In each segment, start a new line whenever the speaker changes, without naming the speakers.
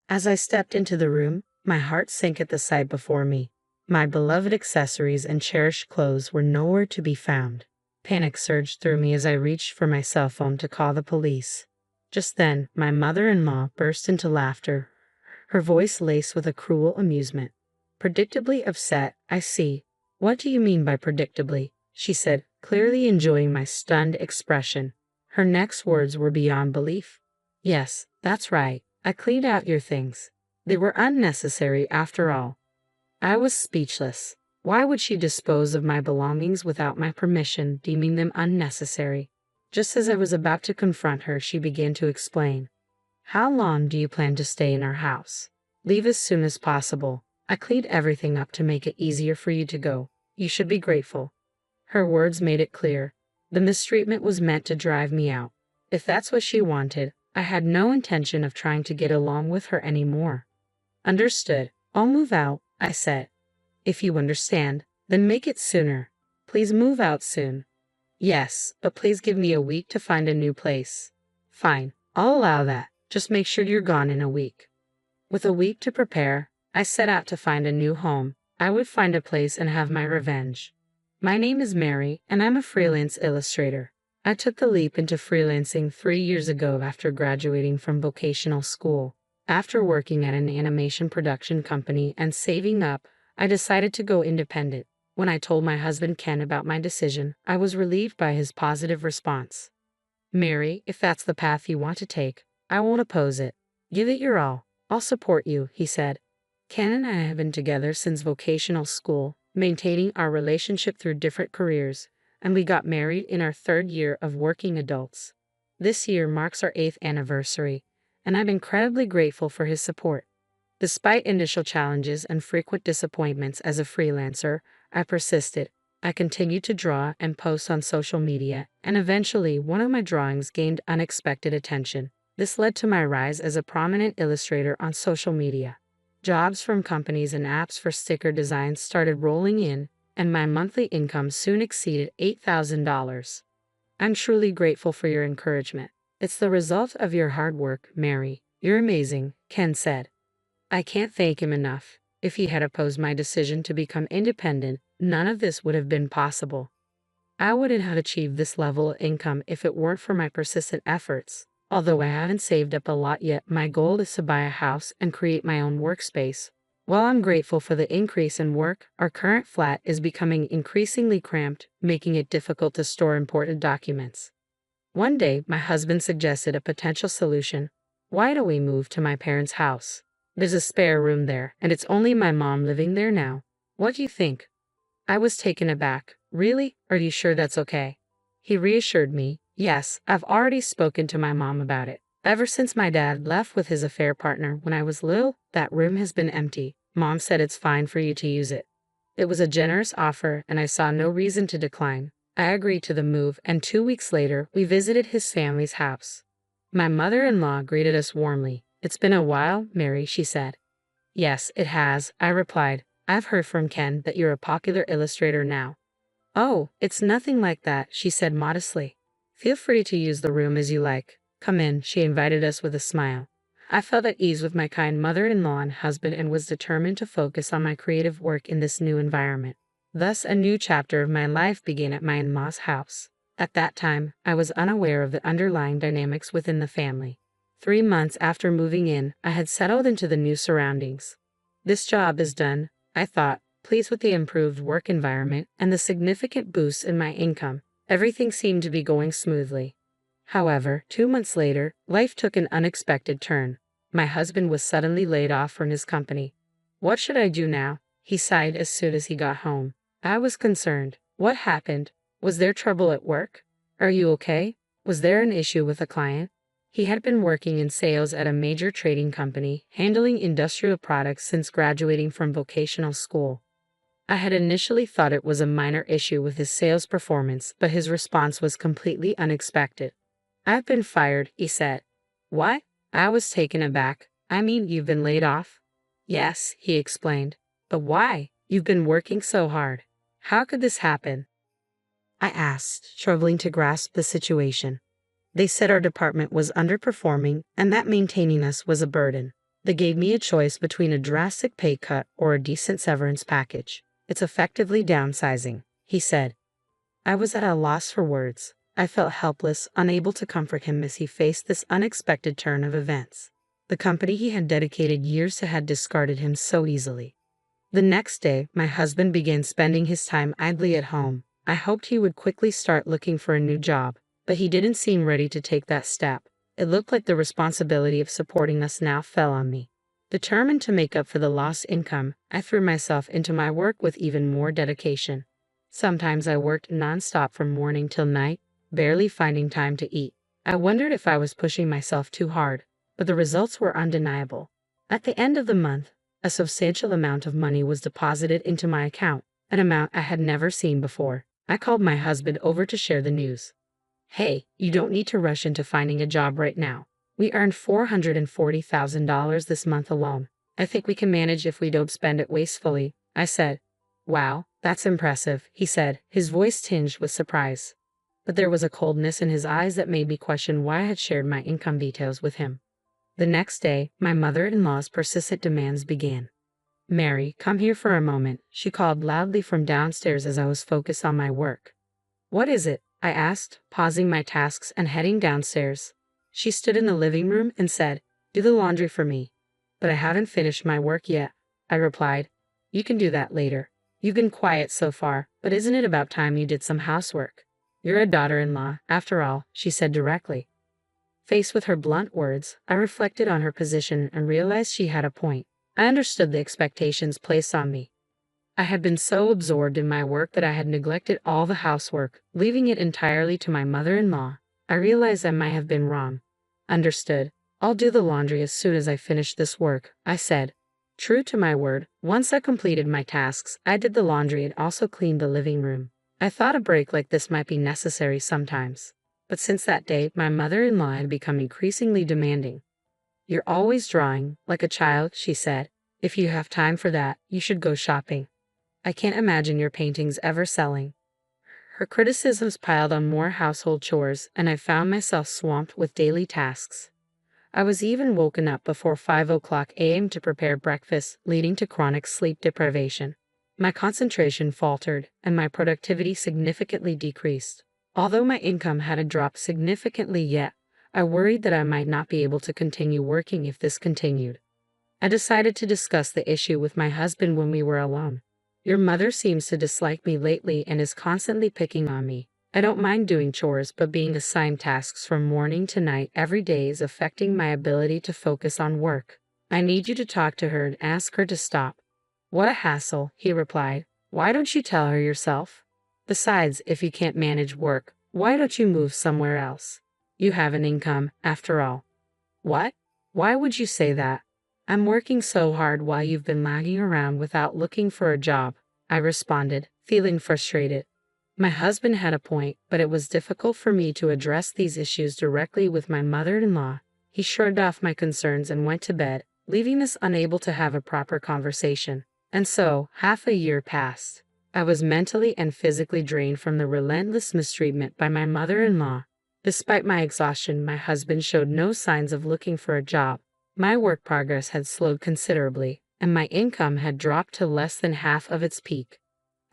As I stepped into the room, my heart sank at the sight before me. My beloved accessories and cherished clothes were nowhere to be found. Panic surged through me as I reached for my cell phone to call the police. Just then, my mother-in-law burst into laughter, her voice laced with a cruel amusement. Predictably upset, I see. What do you mean by predictably? She said, clearly enjoying my stunned expression. Her next words were beyond belief. Yes, that's right. I cleaned out your things. They were unnecessary after all. I was speechless. Why would she dispose of my belongings without my permission, deeming them unnecessary? Just as I was about to confront her, she began to explain. How long do you plan to stay in our house? Leave as soon as possible. I cleaned everything up to make it easier for you to go. You should be grateful. Her words made it clear. The mistreatment was meant to drive me out. If that's what she wanted, I had no intention of trying to get along with her anymore. Understood. I'll move out, I said. If you understand, then make it sooner. Please move out soon. Yes, but please give me a week to find a new place. Fine, I'll allow that. Just make sure you're gone in a week. With a week to prepare, I set out to find a new home. I would find a place and have my revenge. My name is Mary, and I'm a freelance illustrator. I took the leap into freelancing 3 years ago after graduating from vocational school. After working at an animation production company and saving up, I decided to go independent. When I told my husband Ken about my decision, I was relieved by his positive response. Mary, if that's the path you want to take, I won't oppose it. Give it your all. I'll support you, he said. Ken and I have been together since vocational school, maintaining our relationship through different careers, and we got married in our 3rd year of working adults. This year marks our 8th anniversary, and I'm incredibly grateful for his support. Despite initial challenges and frequent disappointments as a freelancer, I persisted. I continued to draw and post on social media, and eventually one of my drawings gained unexpected attention. This led to my rise as a prominent illustrator on social media. Jobs from companies and apps for sticker designs started rolling in, and my monthly income soon exceeded $8,000. I'm truly grateful for your encouragement. It's the result of your hard work, Mary. You're amazing, Ken said. I can't thank him enough. If he had opposed my decision to become independent, none of this would have been possible. I wouldn't have achieved this level of income if it weren't for my persistent efforts. Although I haven't saved up a lot yet, my goal is to buy a house and create my own workspace. While I'm grateful for the increase in work, our current flat is becoming increasingly cramped, making it difficult to store important documents. One day, my husband suggested a potential solution. Why don't we move to my parents' house? There's a spare room there, and it's only my mom living there now. What do you think? I was taken aback. Really? Are you sure that's okay? He reassured me. Yes, I've already spoken to my mom about it. Ever since my dad left with his affair partner when I was little, that room has been empty. Mom said it's fine for you to use it. It was a generous offer, and I saw no reason to decline. I agreed to the move, and 2 weeks later, we visited his family's house. My mother-in-law greeted us warmly. It's been a while, Mary, she said. Yes, it has, I replied. I've heard from Ken that you're a popular illustrator now. Oh, it's nothing like that, she said modestly. Feel free to use the room as you like. Come in, she invited us with a smile. I felt at ease with my kind mother-in-law and husband and was determined to focus on my creative work in this new environment. Thus, a new chapter of my life began at my in-law's house. At that time, I was unaware of the underlying dynamics within the family. 3 months after moving in, I had settled into the new surroundings. This job is done, I thought, pleased with the improved work environment and the significant boost in my income. Everything seemed to be going smoothly. However, 2 months later, life took an unexpected turn. My husband was suddenly laid off from his company. What should I do now? He sighed as soon as he got home. I was concerned. What happened? Was there trouble at work? Are you okay? Was there an issue with a client? He had been working in sales at a major trading company, handling industrial products since graduating from vocational school. I had initially thought it was a minor issue with his sales performance, but his response was completely unexpected. I've been fired, he said. What? I was taken aback. I mean, you've been laid off? Yes, he explained. But why? You've been working so hard. How could this happen? I asked, struggling to grasp the situation. They said our department was underperforming and that maintaining us was a burden. They gave me a choice between a drastic pay cut or a decent severance package. It's effectively downsizing, he said. I was at a loss for words. I felt helpless, unable to comfort him as he faced this unexpected turn of events. The company he had dedicated years to had discarded him so easily. The next day, my husband began spending his time idly at home. I hoped he would quickly start looking for a new job, but he didn't seem ready to take that step. It looked like the responsibility of supporting us now fell on me. Determined to make up for the lost income, I threw myself into my work with even more dedication. Sometimes I worked nonstop from morning till night, barely finding time to eat. I wondered if I was pushing myself too hard, but the results were undeniable. At the end of the month, a substantial amount of money was deposited into my account, an amount I had never seen before. I called my husband over to share the news. Hey, you don't need to rush into finding a job right now. We earned $440,000 this month alone. I think we can manage if we don't spend it wastefully, I said. Wow, that's impressive, he said, his voice tinged with surprise. But there was a coldness in his eyes that made me question why I had shared my income details with him. The next day, my mother-in-law's persistent demands began. Mary, come here for a moment, she called loudly from downstairs as I was focused on my work. What is it? I asked, pausing my tasks and heading downstairs. She stood in the living room and said, do the laundry for me. But I haven't finished my work yet, I replied. You can do that later. You've been quiet so far, but isn't it about time you did some housework? You're a daughter-in-law, after all, she said directly. Faced with her blunt words, I reflected on her position and realized she had a point. I understood the expectations placed on me. I had been so absorbed in my work that I had neglected all the housework, leaving it entirely to my mother-in-law. I realized I might have been wrong. Understood. I'll do the laundry as soon as I finish this work, I said. True to my word, once I completed my tasks, I did the laundry and also cleaned the living room. I thought a break like this might be necessary sometimes. But since that day, my mother-in-law had become increasingly demanding. You're always drawing, like a child, she said. If you have time for that, you should go shopping. I can't imagine your paintings ever selling. Her criticisms piled on more household chores, and I found myself swamped with daily tasks. I was even woken up before 5 a.m. to prepare breakfast, leading to chronic sleep deprivation. My concentration faltered, and my productivity significantly decreased. Although my income hadn't dropped significantly yet, I worried that I might not be able to continue working if this continued. I decided to discuss the issue with my husband when we were alone. Your mother seems to dislike me lately and is constantly picking on me. I don't mind doing chores, but being assigned tasks from morning to night every day is affecting my ability to focus on work. I need you to talk to her and ask her to stop. What a hassle, he replied. Why don't you tell her yourself? Besides, if you can't manage work, why don't you move somewhere else? You have an income, after all. What? Why would you say that? I'm working so hard while you've been lagging around without looking for a job, I responded, feeling frustrated. My husband had a point, but it was difficult for me to address these issues directly with my mother-in-law. He shrugged off my concerns and went to bed, leaving us unable to have a proper conversation. And so, half a year passed. I was mentally and physically drained from the relentless mistreatment by my mother-in-law. Despite my exhaustion, my husband showed no signs of looking for a job. My work progress had slowed considerably, and my income had dropped to less than half of its peak.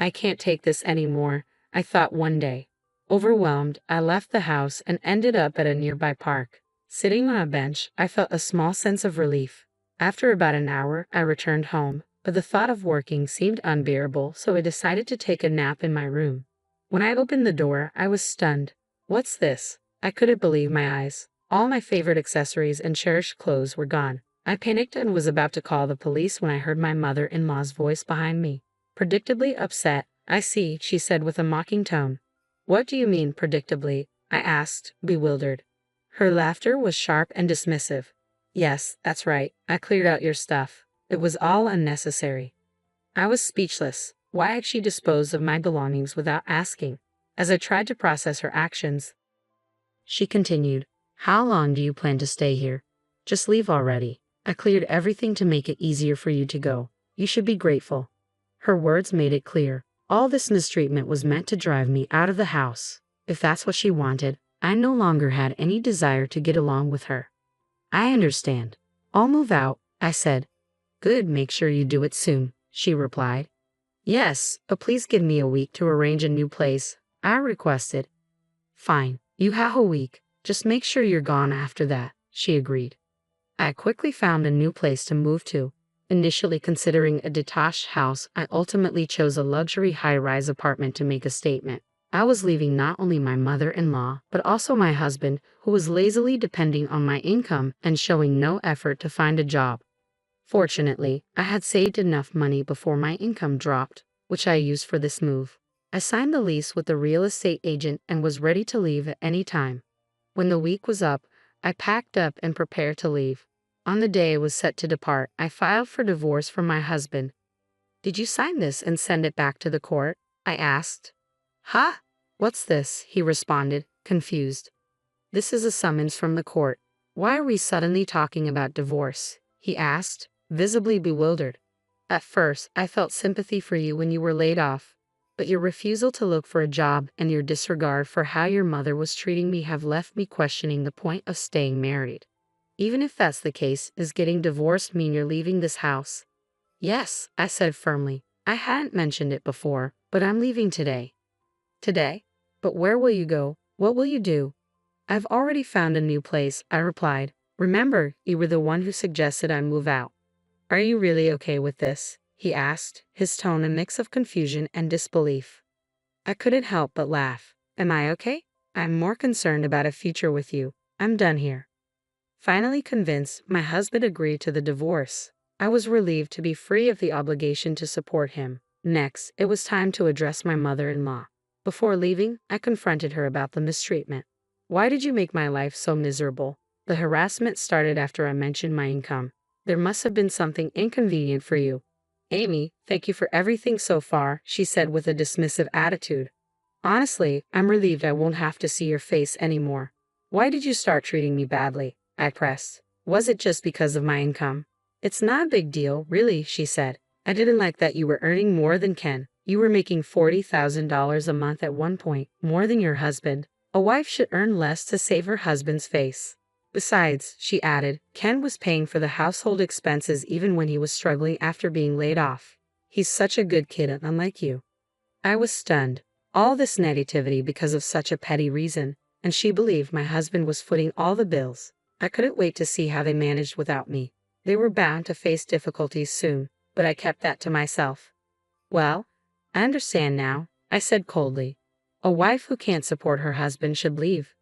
I can't take this anymore, I thought one day. Overwhelmed, I left the house and ended up at a nearby park. Sitting on a bench, I felt a small sense of relief. After about an hour, I returned home, but the thought of working seemed unbearable, so I decided to take a nap in my room. When I opened the door, I was stunned. What's this? I couldn't believe my eyes. All my favorite accessories and cherished clothes were gone. I panicked and was about to call the police when I heard my mother-in-law's voice behind me. Predictably upset, I see, she said with a mocking tone. What do you mean, predictably? I asked, bewildered. Her laughter was sharp and dismissive. Yes, that's right. I cleared out your stuff. It was all unnecessary. I was speechless. Why had she disposed of my belongings without asking? As I tried to process her actions, she continued, How long do you plan to stay here? Just leave already. I cleared everything to make it easier for you to go. You should be grateful. Her words made it clear. All this mistreatment was meant to drive me out of the house. If that's what she wanted, I no longer had any desire to get along with her. I understand. I'll move out, I said. Good, make sure you do it soon, she replied. Yes, but please give me a week to arrange a new place, I requested. Fine, you have a week. Just make sure you're gone after that, she agreed. I quickly found a new place to move to. Initially considering a detached house, I ultimately chose a luxury high-rise apartment to make a statement. I was leaving not only my mother-in-law, but also my husband, who was lazily depending on my income and showing no effort to find a job. Fortunately, I had saved enough money before my income dropped, which I used for this move. I signed the lease with the real estate agent and was ready to leave at any time. When the week was up, I packed up and prepared to leave. On the day I was set to depart, I filed for divorce from my husband. Did you sign this and send it back to the court? I asked. Huh? What's this? He responded, confused. This is a summons from the court. Why are we suddenly talking about divorce? He asked, visibly bewildered. At first, I felt sympathy for you when you were laid off, but your refusal to look for a job and your disregard for how your mother was treating me have left me questioning the point of staying married. Even if that's the case, does getting divorced mean you're leaving this house? Yes, I said firmly. I hadn't mentioned it before, but I'm leaving today. Today? But where will you go? What will you do? I've already found a new place, I replied. Remember, you were the one who suggested I move out. Are you really okay with this? He asked, his tone a mix of confusion and disbelief. I couldn't help but laugh. Am I okay? I'm more concerned about a future with you. I'm done here. Finally convinced, my husband agreed to the divorce. I was relieved to be free of the obligation to support him. Next, it was time to address my mother-in-law. Before leaving, I confronted her about the mistreatment. Why did you make my life so miserable? The harassment started after I mentioned my income. There must have been something inconvenient for you. Amy, thank you for everything so far, she said with a dismissive attitude. Honestly, I'm relieved I won't have to see your face anymore. Why did you start treating me badly? I pressed. Was it just because of my income? It's not a big deal, really, she said. I didn't like that you were earning more than Ken. You were making $40,000 a month at one point, more than your husband. A wife should earn less to save her husband's face. Besides, she added, Ken was paying for the household expenses even when he was struggling after being laid off. He's such a good kid, unlike you. I was stunned. All this negativity because of such a petty reason, and she believed my husband was footing all the bills. I couldn't wait to see how they managed without me. They were bound to face difficulties soon, but I kept that to myself. Well, I understand now, I said coldly. A wife who can't support her husband should leave.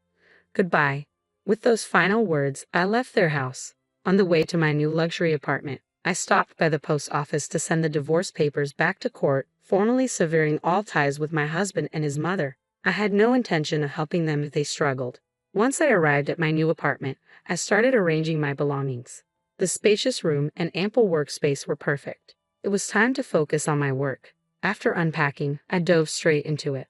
Goodbye. With those final words, I left their house. On the way to my new luxury apartment, I stopped by the post office to send the divorce papers back to court, formally severing all ties with my husband and his mother. I had no intention of helping them if they struggled. Once I arrived at my new apartment, I started arranging my belongings. The spacious room and ample workspace were perfect. It was time to focus on my work. After unpacking, I dove straight into it.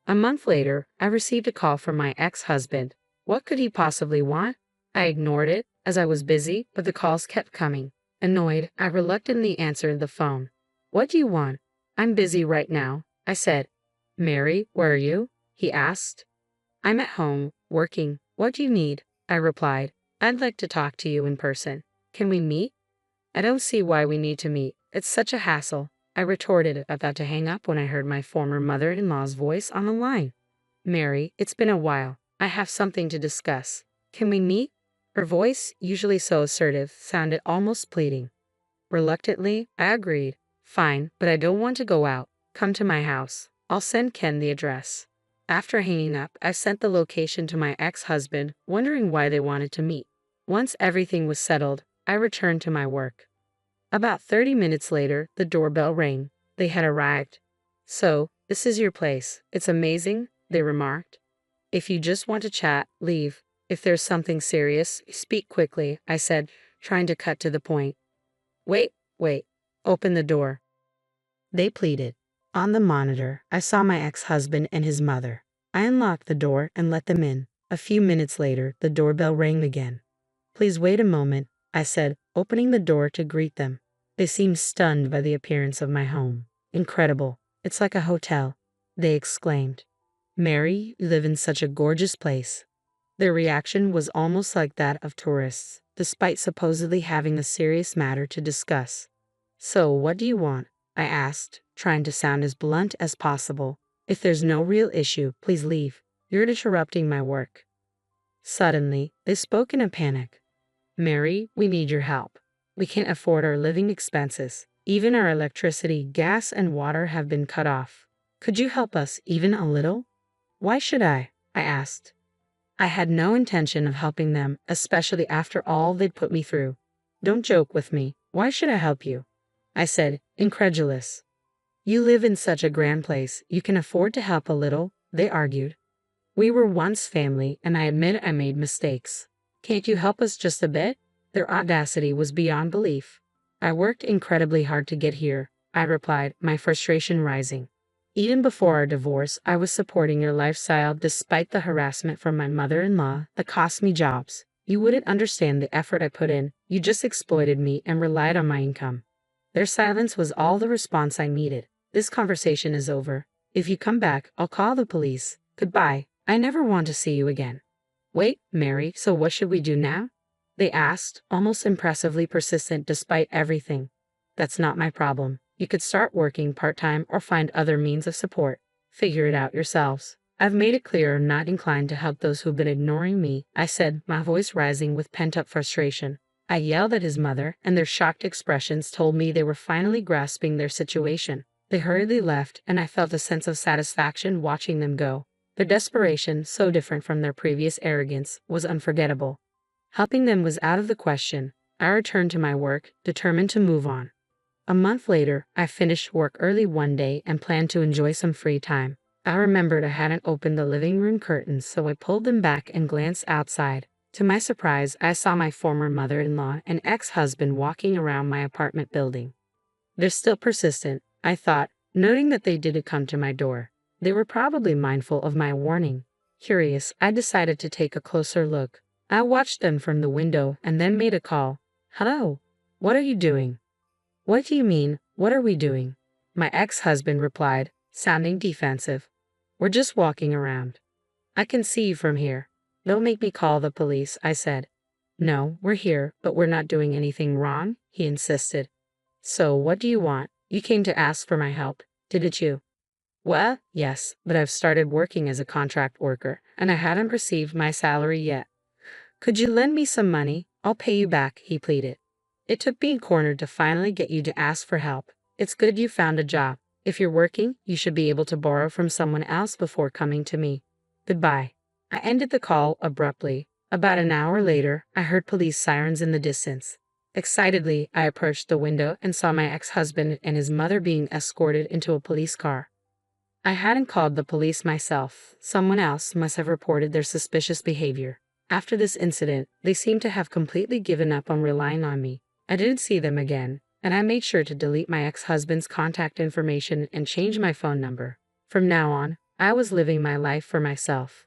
A month later, I received a call from my ex-husband. What could he possibly want? I ignored it, as I was busy, but the calls kept coming. Annoyed, I reluctantly answered the phone. What do you want? I'm busy right now, I said. Mary, where are you? He asked. I'm at home, working. What do you need? I replied. I'd like to talk to you in person. Can we meet? I don't see why we need to meet. It's such a hassle, I retorted, about to hang up when I heard my former mother-in-law's voice on the line. Mary, it's been a while. I have something to discuss. Can we meet? Her voice, usually so assertive, sounded almost pleading. Reluctantly, I agreed. Fine, but I don't want to go out. Come to my house. I'll send Ken the address. After hanging up, I sent the location to my ex-husband, wondering why they wanted to meet. Once everything was settled, I returned to my work. About 30 minutes later, the doorbell rang. They had arrived. So, this is your place. It's amazing, they remarked. If you just want to chat, leave. If there's something serious, speak quickly, I said, trying to cut to the point. Wait. Open the door. They pleaded. On the monitor, I saw my ex-husband and his mother. I unlocked the door and let them in. A few minutes later, the doorbell rang again. Please wait a moment, I said, opening the door to greet them. They seemed stunned by the appearance of my home. Incredible. It's like a hotel, they exclaimed. Mary, you live in such a gorgeous place. Their reaction was almost like that of tourists. despite supposedly having a serious matter to discuss. So, what do you want? I asked, trying to sound as blunt as possible. If there's no real issue, please leave. You're interrupting my work. Suddenly, they spoke in a panic. Mary, we need your help. We can't afford our living expenses. Even our electricity, gas, and water have been cut off. Could you help us even a little? Why should I? I asked. I had no intention of helping them, especially after all they'd put me through. Don't joke with me. Why should I help you? I said, incredulous. You live in such a grand place, you can afford to help a little, they argued. We were once family, and I admit I made mistakes. Can't you help us just a bit? Their audacity was beyond belief. I worked incredibly hard to get here, I replied, my frustration rising. Even before our divorce, I was supporting your lifestyle despite the harassment from my mother-in-law that cost me jobs. You wouldn't understand the effort I put in, you just exploited me and relied on my income. Their silence was all the response I needed. This conversation is over. If you come back, I'll call the police. Goodbye. I never want to see you again. Wait, Mary, so what should we do now? They asked, almost impressively persistent despite everything. That's not my problem. You could start working part-time or find other means of support. Figure it out yourselves. I've made it clear I'm not inclined to help those who've been ignoring me, I said, my voice rising with pent-up frustration. I yelled at his mother, and their shocked expressions told me they were finally grasping their situation. They hurriedly left, and I felt a sense of satisfaction watching them go. Their desperation, so different from their previous arrogance, was unforgettable. Helping them was out of the question. I returned to my work, determined to move on. A month later, I finished work early one day and planned to enjoy some free time. I remembered I hadn't opened the living room curtains, so I pulled them back and glanced outside. To my surprise, I saw my former mother-in-law and ex-husband walking around my apartment building. They're still persistent, I thought, noting that they didn't come to my door. They were probably mindful of my warning. Curious, I decided to take a closer look. I watched them from the window and then made a call. Hello? What are you doing? What do you mean, what are we doing? My ex-husband replied, sounding defensive. We're just walking around. I can see you from here. Don't make me call the police, I said. No, we're here, but we're not doing anything wrong, he insisted. So what do you want? You came to ask for my help, didn't you? Well, yes, but I've started working as a contract worker, and I hadn't received my salary yet. Could you lend me some money? I'll pay you back, he pleaded. It took being cornered to finally get you to ask for help. It's good you found a job. If you're working, you should be able to borrow from someone else before coming to me. Goodbye. I ended the call abruptly. About an hour later, I heard police sirens in the distance. Excitedly, I approached the window and saw my ex-husband and his mother being escorted into a police car. I hadn't called the police myself. Someone else must have reported their suspicious behavior. After this incident, they seemed to have completely given up on relying on me. I didn't see them again, and I made sure to delete my ex-husband's contact information and change my phone number. From now on, I was living my life for myself.